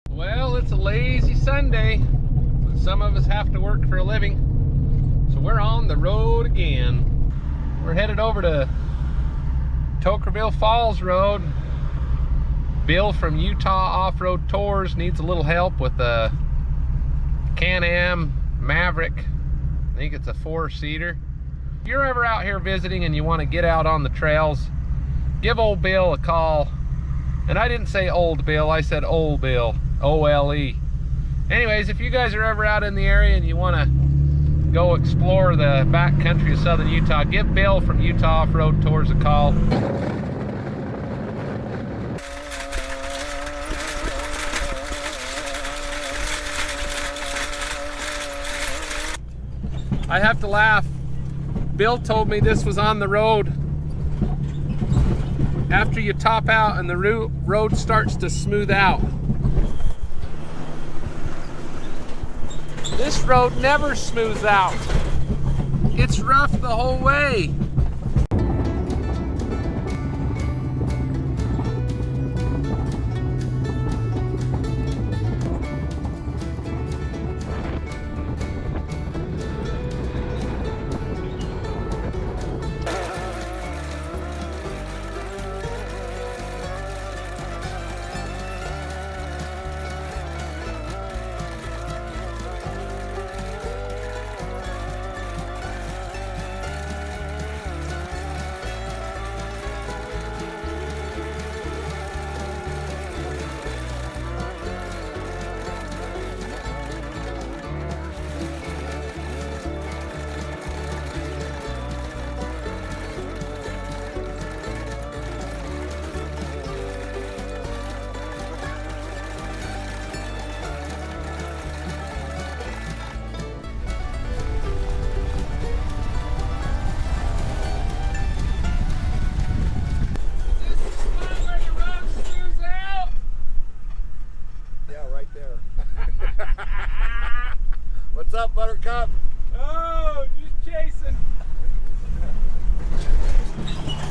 Well, it's a lazy Sunday. Some of us have to work for a living, so we're on the road again. We're headed over to Toquerville Falls Road. Bill from Utah Off-Road Tours needs a little help with a Can-Am Maverick. I think it's a 4-seater. If you're ever out here visiting and you want to get out on the trails, give old Bill a call. And I didn't say old Bill, I said old Bill, O-L-E. Anyways, if you guys are ever out in the area and you want to go explore the back country of southern Utah, give Bill from Utah Off-Road Tours a call. I have to laugh. Bill told me this was on the road after you top out and the road starts to smooth out. This road never smooths out. It's rough the whole way. What's up, Buttercup? Oh, just chasing.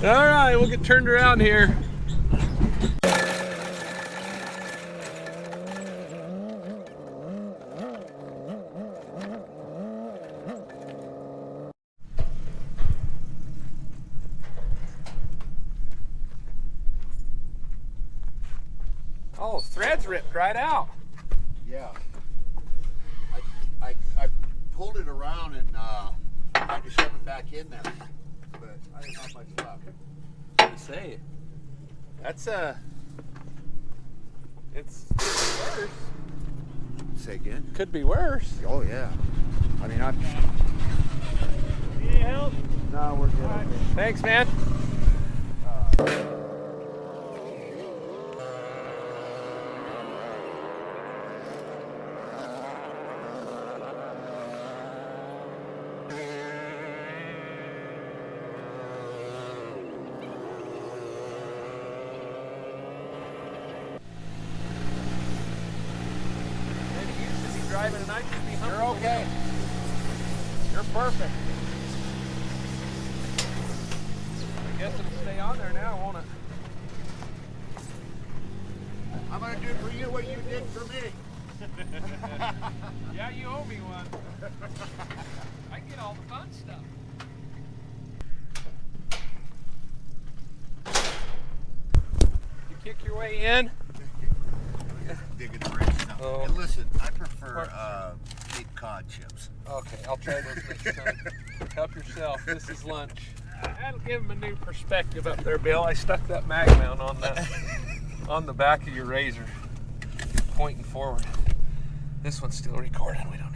All right, we'll get turned around here. Oh, threads ripped right out. Yeah. I pulled it around and tried to shove it back in there, but I didn't have much luck. To say, that's it's worse. Say again? Could be worse. Oh yeah. I mean, Need any help? No, we're good. Right. Thanks, man. Driving and I should be You're okay. You're perfect. I guess it'll stay on there now, won't it? I'm gonna do for you what you did for me. Yeah, you owe me one. I get all the fun stuff. You kick your way in. Digging the bridge now. Oh. And listen, I prefer Cape Cod chips. Okay, I'll try those next time. Help yourself. This is lunch. That'll give him a new perspective up there, Bill. I stuck that mag mount on that on the back of your razor, pointing forward. This one's still recording. We don't